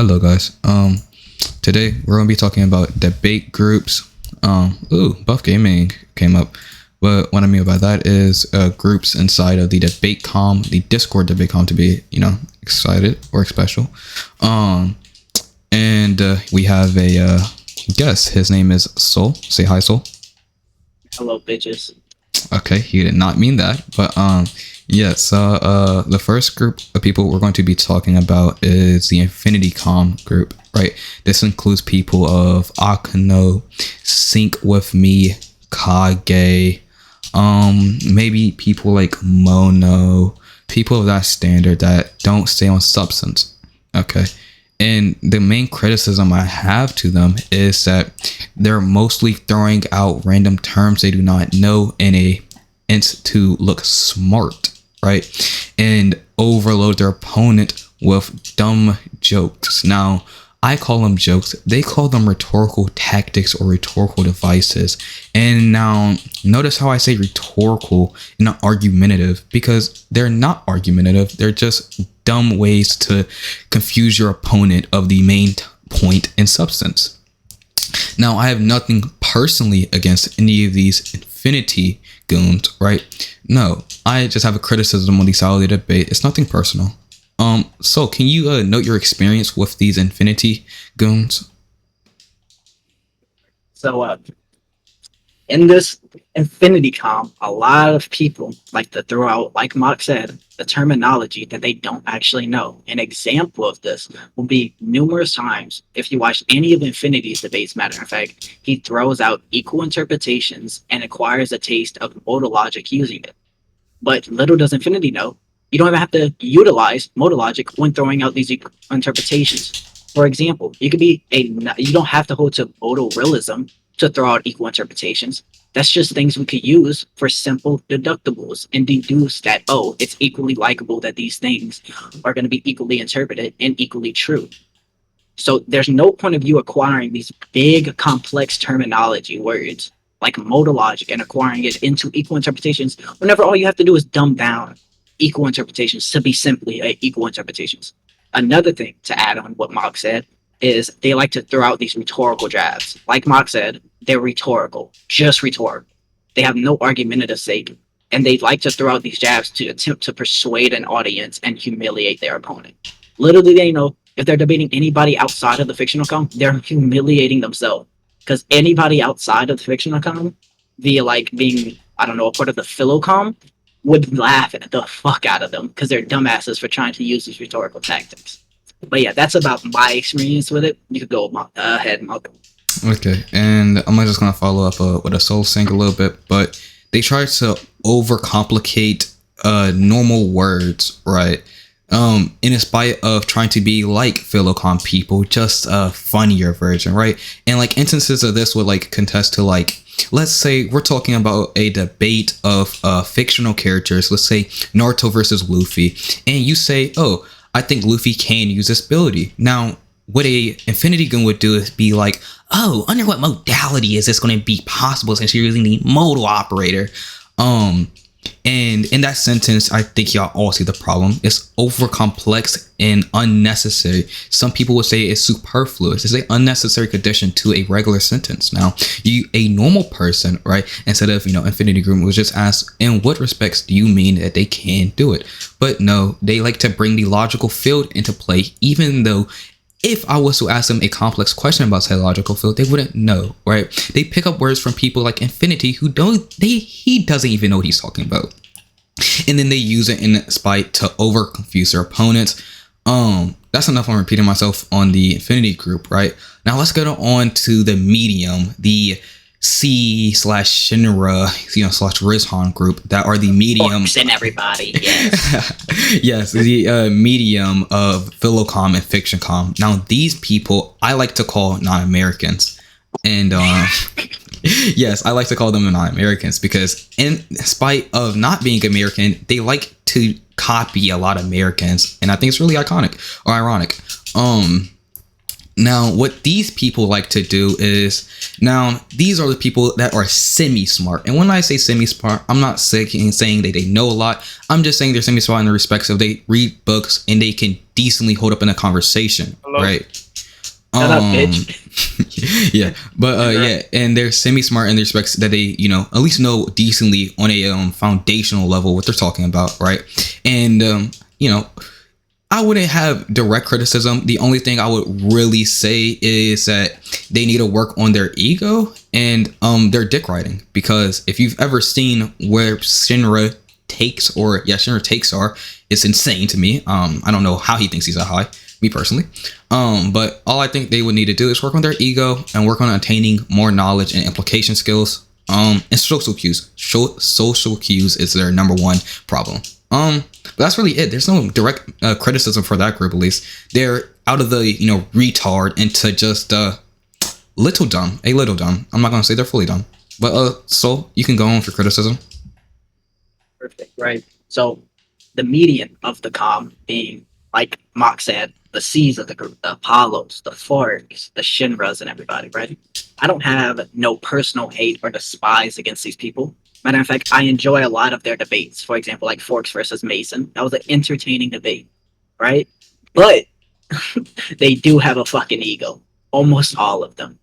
Hello, guys. Today we're gonna be talking about debate groups. Buff Gaming came up. But what I mean by that is groups inside of the debate com, the Discord debate com, to be excited or special. And we have a guest. His name is Soul. Say hi, Soul. Hello, bitches. Okay, he did not mean that, but yes. The first group of people we're going to be talking about is the Infinity Com group, right? This includes people of Akano, Sync with Me, Kage, maybe people like Mono, people of that standard that don't stay on substance. Okay. And the main criticism I have to them is that they're mostly throwing out random terms they do not know in a int to look smart, right? And overload their opponent with dumb jokes. Now, I call them jokes. They call them rhetorical tactics or rhetorical devices. And now, notice how I say rhetorical and not argumentative, because they're not argumentative. They're just dumb ways to confuse your opponent of the main point and substance. Now, I have nothing personally against any of these Infinity goons, right? No, I just have a criticism on the style of the debate. It's nothing personal. So can you note your experience with these Infinity goons? So, in this Infinity Com, a lot of people like to throw out, like Mark said, the terminology that they don't actually know. An example of this will be numerous times. If you watch any of Infinity's debates, matter of fact, he throws out equal interpretations and acquires a taste of modal logic using it. But little does Infinity know, you don't even have to utilize modal logic when throwing out these interpretations. For example, you don't have to hold to modal realism to throw out equal interpretations. That's just things we could use for simple deductibles and deduce that, oh, it's equally likable that these things are going to be equally interpreted and equally true. So there's no point of you acquiring these big, complex terminology words like modal logic and acquiring it into equal interpretations whenever all you have to do is dumb down equal interpretations to be simply equal interpretations. Another thing to add on what Mark said is they like to throw out these rhetorical jabs. Like Mark said, they're rhetorical, just rhetorical. They have no argumentative sake, and they like to throw out these jabs to attempt to persuade an audience and humiliate their opponent. Little do they know, if they're debating anybody outside of the fictional com, they're humiliating themselves. Because anybody outside of the fictional com, via like being, I don't know, a part of the philocom, would laugh at the fuck out of them because they're dumbasses for trying to use these rhetorical tactics. But yeah, that's about my experience with it. You could go ahead, Malcolm. Okay, and I'm just gonna follow up with a Soul Sync a little bit, but they try to overcomplicate normal words, right? In spite of trying to be like Philocom people, just a funnier version, right? And like instances of this would like contest to like, let's say we're talking about a debate of fictional characters. Let's say Naruto versus Luffy, and you say, oh, I think Luffy can use this ability. Now, what a Infinity Gun would do is be like, oh, under what modality is this going to be possible since you're using the modal operator? And in that sentence, I think y'all all see the problem. It's over complex and unnecessary. Some people would say it's superfluous. It's an unnecessary condition to a regular sentence. Now, a normal person, right, instead of, Infinity Group, would just ask, in what respects do you mean that they can do it? But no, they like to bring the logical field into play, even though if I was to ask them a complex question about psychological field, they wouldn't know, right? They pick up words from people like Infinity who he doesn't even know what he's talking about. And then they use it in spite to over confuse their opponents. That's enough. I'm repeating myself on the Infinity group, right? Now let's go on to the medium, the C/Shinra, / Rizhan group that are the medium. And everybody, yes. Yes, the medium of Philocom and FictionCom. Now these people I like to call non-Americans, and yes, I like to call them non-Americans because in spite of not being American, they like to copy a lot of Americans, and I think it's really iconic or ironic. Now, what these people like to do is, now these are the people that are semi-smart. And when I say semi-smart, I'm not saying that they know a lot. I'm just saying they're semi-smart in the respects of they read books and they can decently hold up in a conversation, right? Shut up, bitch. Yeah, but yeah, and they're semi-smart in the respects that they, at least know decently on a foundational level what they're talking about, right? And I wouldn't have direct criticism. The only thing I would really say is that they need to work on their ego and their dick riding. Because if you've ever seen where Shinra takes are, it's insane to me. I don't know how he thinks he's that high, me personally. But all I think they would need to do is work on their ego and work on attaining more knowledge and implication skills. And social cues. Social cues is their number one problem. But that's really it. There's no direct criticism for that group. At least they're out of the retard into just a little dumb. I'm not gonna say they're fully dumb, but so you can go on for criticism. Perfect, right? So the median of the com being, like Mock said, the C's of the group, the Apollos, the Forks, the Shinras, and everybody, right? I don't have no personal hate or despise against these people. Matter of fact, I enjoy a lot of their debates. For example, like Forks versus Mason. That was an entertaining debate, right? But they do have a fucking ego. Almost all of them.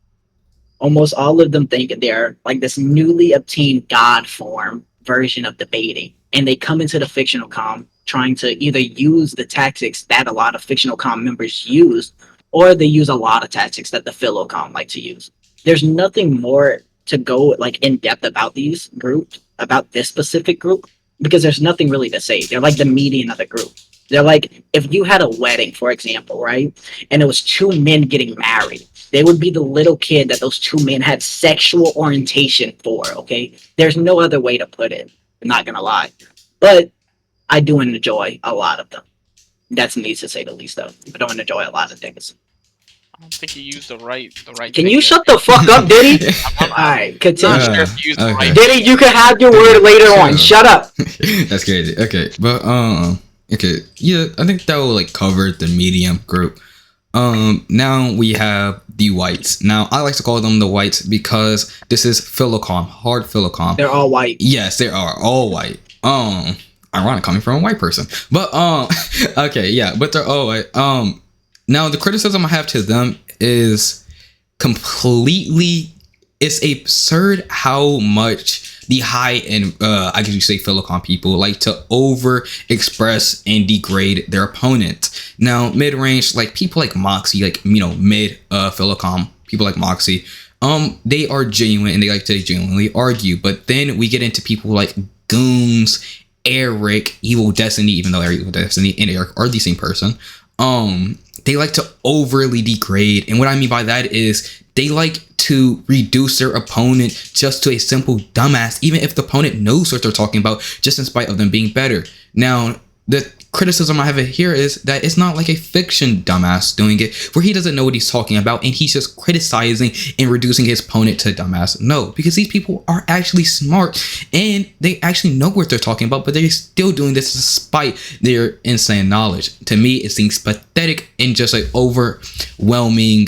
Almost all of them think they're like this newly obtained God form version of debating. And they come into the fictional com trying to either use the tactics that a lot of fictional com members use, or they use a lot of tactics that the philocom like to use. There's nothing more to go like in depth about these groups, about this specific group, because there's nothing really to say. They're like the median of the group. They're like, if you had a wedding, for example, right? And it was two men getting married, they would be the little kid that those two men had sexual orientation for, okay? There's no other way to put it. I'm not gonna lie. But I do enjoy a lot of them. That's needs to say the least, though. I don't enjoy a lot of things. I don't think you used the right. Can you shut the fuck up, Diddy? Alright, continue. I'm not sure if you used the right. Diddy, you can have your word later on. Shut up. That's crazy. Okay, but okay, yeah, I think that will like cover the medium group. Now we have the whites. Now I like to call them the whites because this is philocom, hard philocom. They're all white. Yes, they are all white. Ironic coming from a white person, but okay, yeah, but they're all white. Now the criticism I have to them is completely, it's absurd how much the high end, I guess you say philocom people like to over express and degrade their opponent. Now mid range, like people like Moxie, like mid philocom people like Moxie, they are genuine and they like to genuinely argue. But then we get into people like Goons, Eric, Evil Destiny, even though Evil Destiny and Eric are the same person. They like to overly degrade, and what I mean by that is they like to reduce their opponent just to a simple dumbass, even if the opponent knows what they're talking about, just in spite of them being better. Now, the criticism I have here is that it's not like a fiction dumbass doing it, where he doesn't know what he's talking about and he's just criticizing and reducing his opponent to dumbass. No, because these people are actually smart and they actually know what they're talking about, but they're still doing this despite their insane knowledge. To me, it seems pathetic and just like overwhelming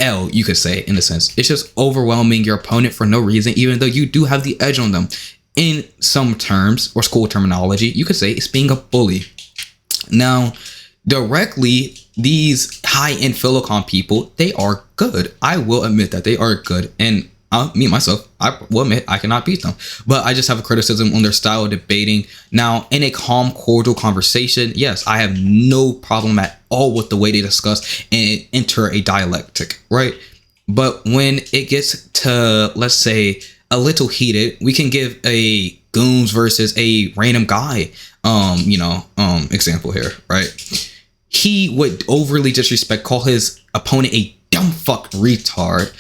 L, you could say, in a sense. It's just overwhelming your opponent for no reason, even though you do have the edge on them. In some terms, or school terminology, you could say it's being a bully. Now, directly, these high-end philocom people, they are good. I will admit that they are good. And me, myself, I will admit I cannot beat them. But I just have a criticism on their style of debating. Now, in a calm, cordial conversation, yes, I have no problem at all with the way they discuss and enter a dialectic, right? But when it gets to, let's say, a little heated, we can give a Goons versus a random guy example here, right? He would overly disrespect, call his opponent a dumb fuck retard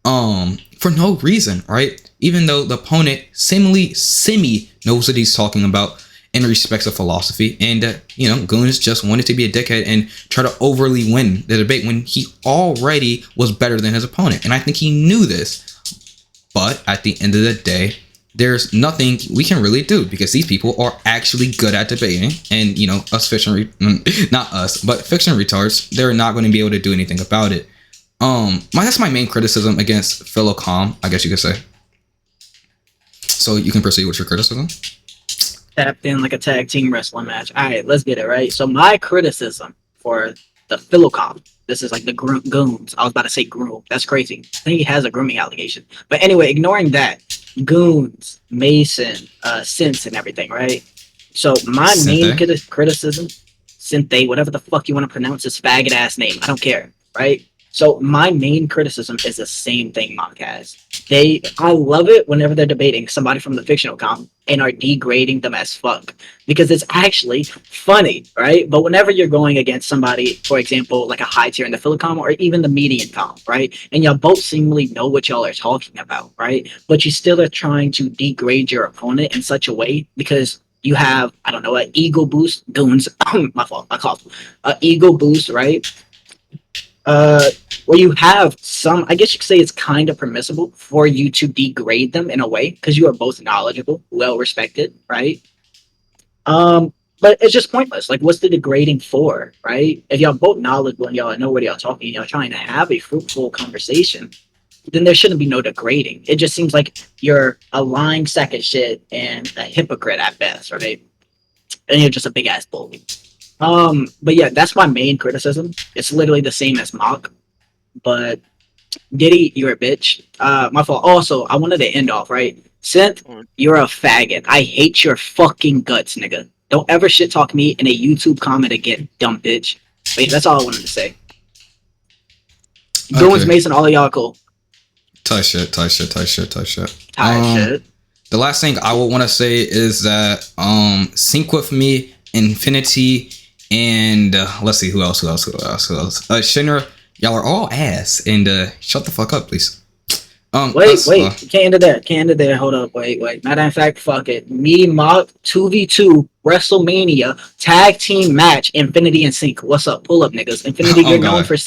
for no reason, right? Even though the opponent semi knows what he's talking about in respects of philosophy, and Goons just wanted to be a dickhead and try to overly win the debate when he already was better than his opponent, and I think he knew this. But at the end of the day, there's nothing we can really do because these people are actually good at debating. And, us fiction, not us, but fiction retards, they're not going to be able to do anything about it. That's my main criticism against fellow com, I guess you could say. So you can proceed with your criticism. Tapped in like a tag team wrestling match. All right, let's get it right. So my criticism for the Philocom, this is like the goons. I was about to say groom. That's crazy. I think he has a grooming allegation. But anyway, ignoring that, goons, Mason, Synth, and everything, right? So my main criticism, Synth, whatever the fuck you want to pronounce his faggot ass name, I don't care, right? So my main criticism is the same thing Monk has. I love it whenever they're debating somebody from the fictional comp and are degrading them as fuck because it's actually funny, right? But whenever you're going against somebody, for example, like a high tier in the Philocom or even the median comp, right? And y'all both seemingly know what y'all are talking about, right? But you still are trying to degrade your opponent in such a way because you have, I don't know, an ego boost, goons, my fault, I called, ego boost, right? Where you have some, I guess you could say it's kind of permissible for you to degrade them in a way because you are both knowledgeable, well respected, right? But it's just pointless. Like, what's the degrading for, right? If y'all both knowledgeable and y'all know what y'all talking, y'all trying to have a fruitful conversation, then there shouldn't be no degrading. It just seems like you're a lying sack of shit and a hypocrite at best, right? And you're just a big ass bully. But yeah, that's my main criticism. It's literally the same as Mock. But Diddy, you're a bitch. My fault. Also, I wanted to end off, right? Synth, you're a faggot. I hate your fucking guts, nigga. Don't ever shit talk me in a YouTube comment again, dumb bitch. But yeah, that's all I wanted to say. Goons, Mason, all of y'all cool. Tight shit. Tight shit. The last thing I would want to say is that Sync With Me, Infinity, and let's see who else. Shinra, y'all are all ass, and shut the fuck up, please. Wait, can't end it there. Hold up, wait. Matter of fact, fuck it. Me, Mock, 2v2, WrestleMania, tag team match, Infinity and Sync. What's up? Pull up, niggas. Infinity, you're known for